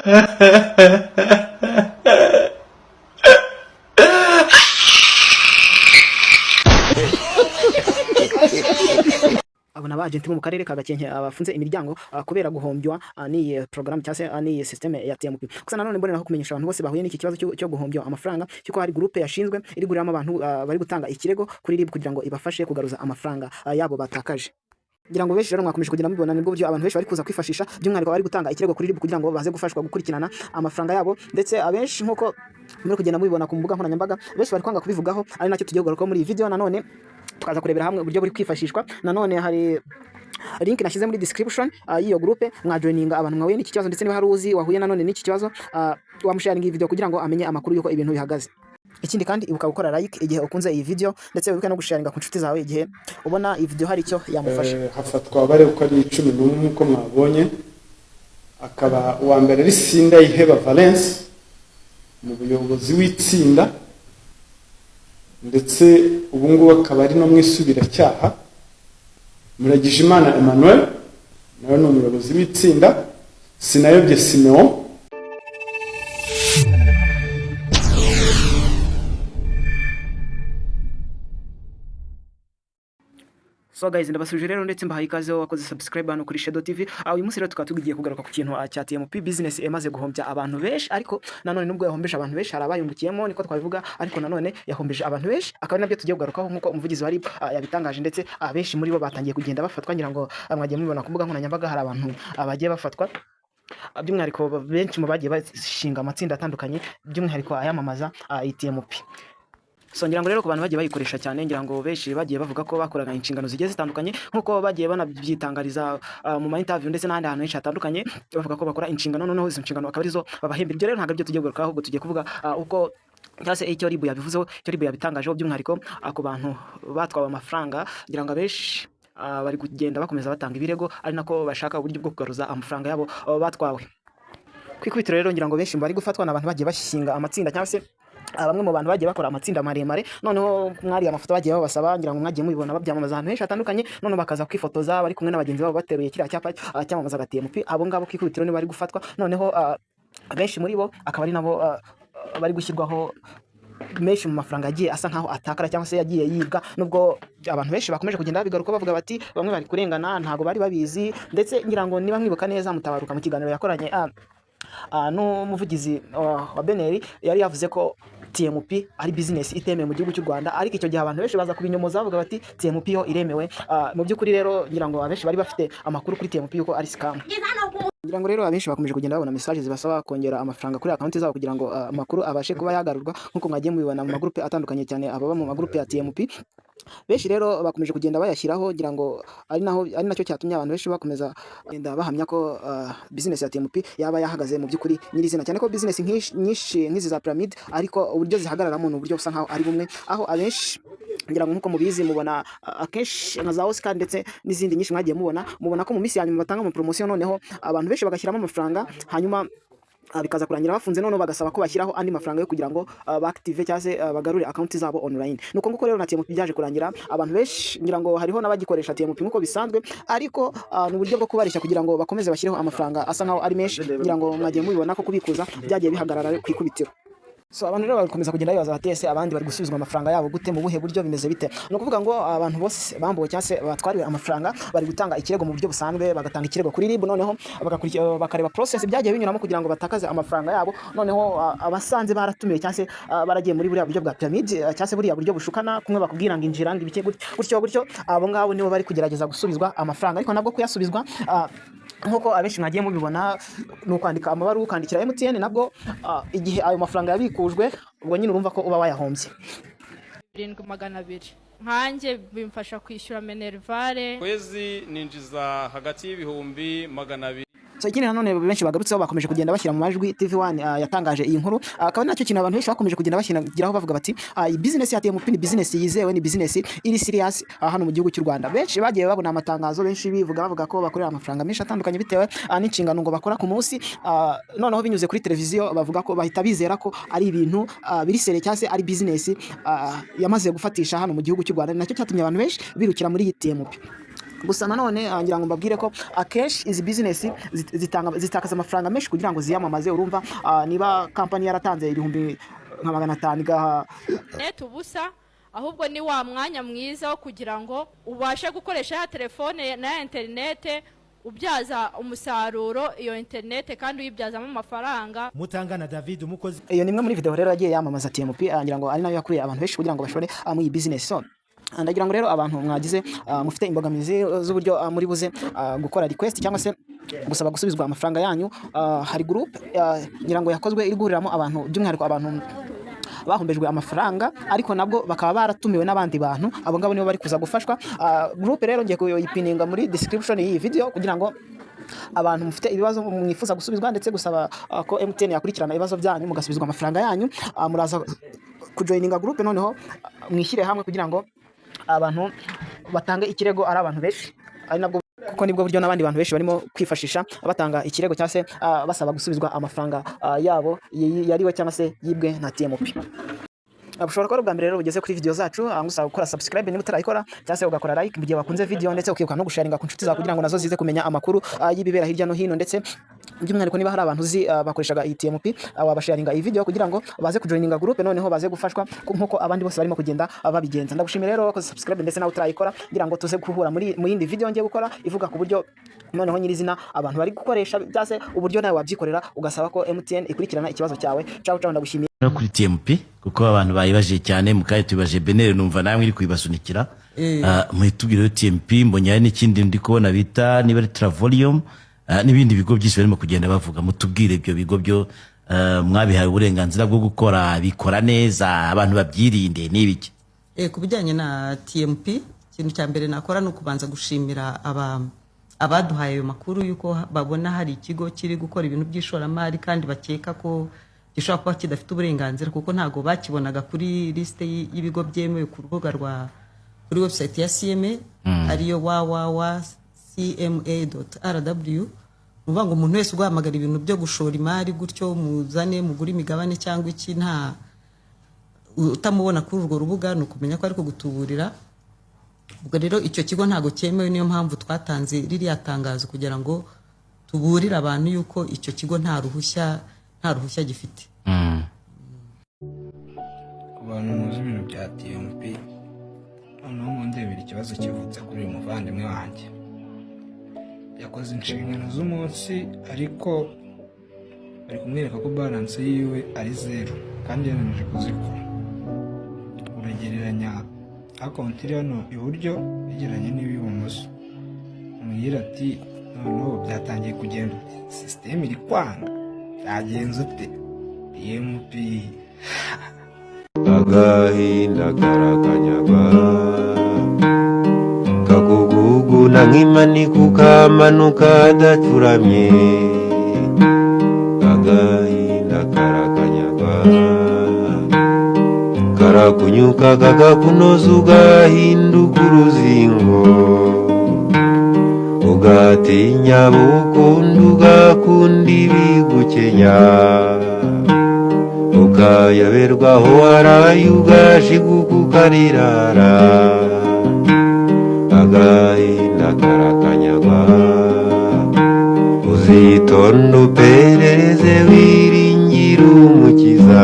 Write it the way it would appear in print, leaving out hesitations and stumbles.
abo naba agenti mu karere ka Gakenke abafunze imiryango kubera guhombywa n'iyi program cyangwa se n'iyi systeme ya TMP. Gusa nanone mboneraho kumenyesha abantu bose bahuye n'iki kibazo cyo guhombywa amafaranga cyuko hari groupe yashinzwe iri guriramo abantu bari gutanga ikirego kuri RIB kugira ngo ibafashe kugaruza amafaranga yabo batakaje. Ngira ngo benshi rero mwakomeje kugira mubibona nibwo buryo abantu benshi bari kuza kwifashisha by'umwihariko bari gutanga ikirego kuri RIB kugira ngo baze gufashwa gukurikirana amafaranga yabo, ndetse abenshi nkuko muri kugenda mubibona ku mbuga nkoranyambaga benshi bari kwanga kubivugaho, ari nacyo tugiye kugaruka muri iyi video. Nanone tukaza kurebera hamwe uburyo buri kwifashishwa. Nanone hari link nashyize muri description y'iyo groupe, mwajoininga abantu mwahuye n'iki kibazo, ndetse niba hari uzi wahuye nanone n'iki kibazo wamusharinga iyi video kugira ngo amenye amakuru y'uko ibintu bihagaze. Ikindi kandi ibuka gukora like igihe ukunze iyi video, ndetse wibuke no gusharinga ku nshuti zawe igihe ubona iyi video hari icyo yamufasha. Hafatwa bare uko ari 11 nkuko mwabonye, akaba uwa mbere ari Sindayiheba Valence mu buyobozi w'itsinda, ndetse ubu ngubu akaba ari no mwisubiracyaha. Muragijimana Emmanuel nawe ni umuyobozi w'itsinda. Sinayobye Simeon. So guys, ndabasuje rero ndetse mbahaye ikaze wakoze subscribe hano kuri Shadow TV. Uyu munsi rero tukaba tugiye kugaruka ku kintu cya TMP business emaze guhombya abantu benshi, ariko nanone nubwo yahombeje abantu benshi hari abayungukiyemo niko twabivuga, ariko nanone yahombeje abantu benshi, akaba nabyo tugiye kugarukaho nkuko umuvugizi wa RIB yabitangaje, ndetse abenshi muri bo batangiye kugenda bafatwa. Ngira ngo mwagiye mubibona ku mbuga nkoranyambaga hari abantu bagiye bafatwa, by'umwihariko benshi mu bagiye bashinga amatsinda atandukanye, by'umwihariko ayamamaza TMP. So ngira ngo rero ku bantu bagiye bayikoresha cyane, ngira ngo benshi bagiye bavuga ko bakoraga inshingano zigiye zitandukanye nkuko bagiye banabyitangariza mu ma interview ndetse n'ahandi hantu henshi hatandukanye, bavuga ko bakora inshingano, noneho izo nshingano akaba arizo babahemba. Ibyo rero ntabwo aribyo tugiye kugarukaho, ahubwo tugiye kuvuga uko cyase icyo RIB yabivuzeho, icyo RIB yabitangajeho, by'umwihariko ku bantu batwawe amafaranga. Ngira ngo abenshi bari kugenda bakomeza batanga ibirego, ari nako bashaka uburyo bwo kugaruza amafaranga yabo batwawe. Kwikubitiro rero ngira ngo benshi bari gufatwa n'abantu bagiye bashinga amatsinda cyangwa se bamwe mu bantu bagiye bakora amatsinda maremare, noneho mwari amafoto bagiye babasaba, ngira ngo mwagiye mubibona babyamamaza ahantu henshi hatandukanye, none bakaza kwifotoza bari kumwe n'abagenzi babo bateruye kiriya cyapa cyamamaza TMP. Abo ngabo kwikubitiro ni bari gufatwa, noneho benshi muri bo akaba ari nabo bari gushyirwaho menshi mu mafaranga yagiye asa nkaho atakara cyangwa se yagiye yibwa, nubwo abantu benshi bakomeje kugenda babigaruka bavuga bati bamwe bari kurengana ntago bari babizi. Ndetse ngira ngo niba mwibuka neza Mutabaruka mu kiganiro yakoranye n'umuvugizi wa Beneri yari yavuze ko TMP ari business itemewe mu gihugu cy'u Rwanda, ariko icyo gihe abantu benshi baza kubinyomoza bavuga bati TMP yo iremewe. Mu by'ukuri rero ngira ngo abenshi bari bafite amakuru kuri TMP yuko ari scam. Ngira ngo rero abenshi bakomeje kugenda babona message zibasaba kongera amafaranga kuri account zabo kugira ngo amakuru abashe kuba yagarurwa, nkuko mwagiye mubibona mu magroupe atandukanye cyane ababa mu magroupe ya TMP. Benshi rero bakomeje kugenda bayashyiraho, ngira ngo ari nacyo cyatumye abantu benshi bakomeza kugenda bahamya ko business ya TMP yaba yahagaze mu by'ukuri nyirizina, cyane ko business nyinshi nk'izi za pyramid, ariko uburyo zihagararamo ni uburyo busa nkaho ari bumwe, aho abenshi ngira ngo nkuko mubizi mubona akenshi nka za Oscar ndetse n'izindi nyinshi mwagiye mubona ko mu minsi ya nyuma batanga ama promotion, noneho abantu benshi bagashyiramo amafaranga, hanyuma bikaza kurangira bafunze, noneho bagasaba ko bashyiraho andi mafaranga yo kugira ngo baactive cyangwa se bagarure account zabo online. Nuko nguko rero na TMP byaje kurangira, abantu benshi ngira ngo hariho n'abagikoresha TMP nkuko bisanzwe, ariko n'uburyo bwo kubarisha kugira ngo bakomeze bashyireho amafaranga asa nkaho ari menshi. Ngira ngo mwagiye mubibona ko kubikuza byagiye bihagarara ku ikubitiro. So abantu rero bakomeza kugenda bibaza bati ese abandi bari gusubizwa amafaranga yabo gute, mu buhe buryo, bimeze bite? No kuvuga ngo abantu bose bambuwe cyangwa se batwariwe amafaranga bari gutanga ikirego mu buryo busanzwe, bagatanga ikirego kuri RIB, noneho bakareba process byagiye binyuramo kugira ngo batakaze amafaranga yabo, noneho abasanze baratumiwe cyangwa se baragiye muri buriya buryo bwa pyramid cyangwa se buriya buryo bushukana, kumwe bakubwira ngo injira ngo ibike gutyo, abo ngabo nibo bari kugerageza gusubizwa amafaranga, ariko nabwo kuyasubizwa nkuko abenshi mwagiye mubibona ni ukwandika amabaruwa ukandikira MTN, nabwo igihe ayo mafaranga yabikujwe ubwo nyine urumva ko uba wayahombye. 7,200 nkanjye bimfasha kwishyura Minervale kwezi ninjiza hagati y'ibihumbi 200. So ikindi nanone benshi bagarutseho bakomeje kugenda bashyira mu majwi TV1 yatangaje iyi nkuru, akaba nacyo kintu abantu benshi bakomeje kugenda bashyiraho bavuga bati business ya TMP ni business yizewe, ni business iri serious hano mu gihugu cy'u Rwanda. Benshi bagiye babona amatangazo, benshi bavuga ko bakorera amafaranga menshi atandukanye bitewe n'inshingano ngo bakora ku munsi, noneho binyuze kuri televiziyo bavuga ko bahita bizera ko ari ibintu biri serious cyangwa se ari business yamaze gufatisha hano mu gihugu cy'u Rwanda. Nacyo cyatumye abantu benshi birukira muri iyi TMP. gusa nanone ngira ngo mbabwire ko akenshi izi business zitakaza amafaranga menshi kugira ngo ziyamamaze. Urumva niba kampani yaratanze ibihumbi nka 500 igaha net ubusa, ahubwo ni wa mwanya mwiza wo kugira ngo ubashe gukoresha ya telefone na internet ubyaza umusaruro iyo internet kandi uyibyazamo amafaranga. Mutangana David umukozi. Iyo nimwe muri video rero yagiye yamamaza TMP, ngira ngo ari nayo yakuye abantu benshi kugira ngo bashore mu iyi business. So ndagira ngo rero abantu mwagize mufite imbogamizi z'uburyo muri buze gukora request cyangwa se gusaba gusubizwa amafaranga yanyu, hari group ngira ngo yakozwe iri guhuriramo abantu, by'umwihariko abantu bahombejwe amafaranga ariko nabwo bakaba baratumiwe n'abandi bantu, abo ngabo nibo bari kuza gufashwa. Group rero ngiye kuyipininga muri description y'iyi video kugira ngo abantu mufite ibibazo mwifuza gusubizwa ndetse gusaba ko MTN yakurikirana ibibazo byanyu mugasubizwa amafaranga yanyu, muraza kujoininga group noneho mwishyire hamwe kugira ngo abantu batange ikirego ari abantu benshi, ari nabwo kuko nibwo buryo n'abandi bantu benshi barimo kwifashisha batanga ikirego cyangwa se basaba gusubizwa amafaranga yabo yariwe cyangwa se yibwe na TMP. Ushobora ko bwa mbere rero ugeze kuri video zacu, ngusaba gukora subscribe niba utarayikora cyangwa se ugakora like mu gihe wakunze video, ndetse ukibuka no gusharinga ku nshuti zawe kugira ngo nazo zize kumenya amakuru y'ibibera hirya no hino, ndetse by'umwihariko niba hari abantu bakoreshaga iyi TMP wabasharinga iyi video kugira ngo baze kujoininga group noneho baze gufashwa nkuko abandi bose barimo kugenda babigenza. Ndagushimira rero ko subscribe ndetse nawe utarayikora kugira ngo tuze guhura mu yindi video ngiye gukora ivuga ku buryo noneho nyirizina abantu bari gukoresha byase uburyo nawe wabyikorera ugasaba ko MTN ikurikirana ikibazo cyawe. Ciao ciao, ndagushimiye kuri TMP kuko abantu bayibaje cyane mukaye tubaje Benere, numva namwe iri kwibasunikira. Muhitubwire TMP mbonye n'ikindi ndi kubona bita niba ari Travolium n'ibindi bigo byinshi barimo kugenda bavuga. Mutubwire ibyo bigo byo mwabihaye uburenganzira bwo gukora bikora neza, abantu babyirinde n'ibiki. Ku bijyanye na TMP, ikintu cya mbere nakora no kubanza gushimira abaduhaye ayo makuru yuko babona hari ikigo kiri gukora ibintu by'ishoramari kandi bakeka ko gishobora kuba kidafite uburenganzira, kuko ntago bakibonaga kuri liste y'ibigo byemewe ku rubuga kuri website ya CMA ariyo www.cma.rw. Nuvuga ngo umuntu wese uguhamagara ibintu byo gushora imari gutyo muzane mugura imigabane cyangwa iki, nta utamubona kuri urwo rubuga ni ukumenya ko ari kugutuburira. Ubwo rero icyo kigo ntago cyemewe, niyo mpamvu twatanze ririya tangazo kugira ngo tuburire abantu yuko icyo kigo nta ruhushya gifite. Abantu muzi ibintu bya TMP, noneho mundebera ikibazo kivutse kuri uyu muvandimwe wanjye. Yakoze inshingano z'umunsi ariko bari kumwereka ko balance yiwe ari 0 kandi yananije kuzikora. Uragereranya account iri hano iburyo yegeranye n'ibumoso, umubwira ati noneho byatangiye kugenda ute, system iri kwanga, byagenze ute? TMP agahinda karakanyagwa kakuguguna nk'imani kukamanuka adacuramye. Agahinda karakanyagwa karakunyuka kakakunoza ugahinduka uruzingo, ugatinya bukundi ugakunda ibigukenya, ukayoberwa aho waraye ugashiguka ukarirara. Agahinda karakanyagwa uzitonde uperereze wiringire umukiza.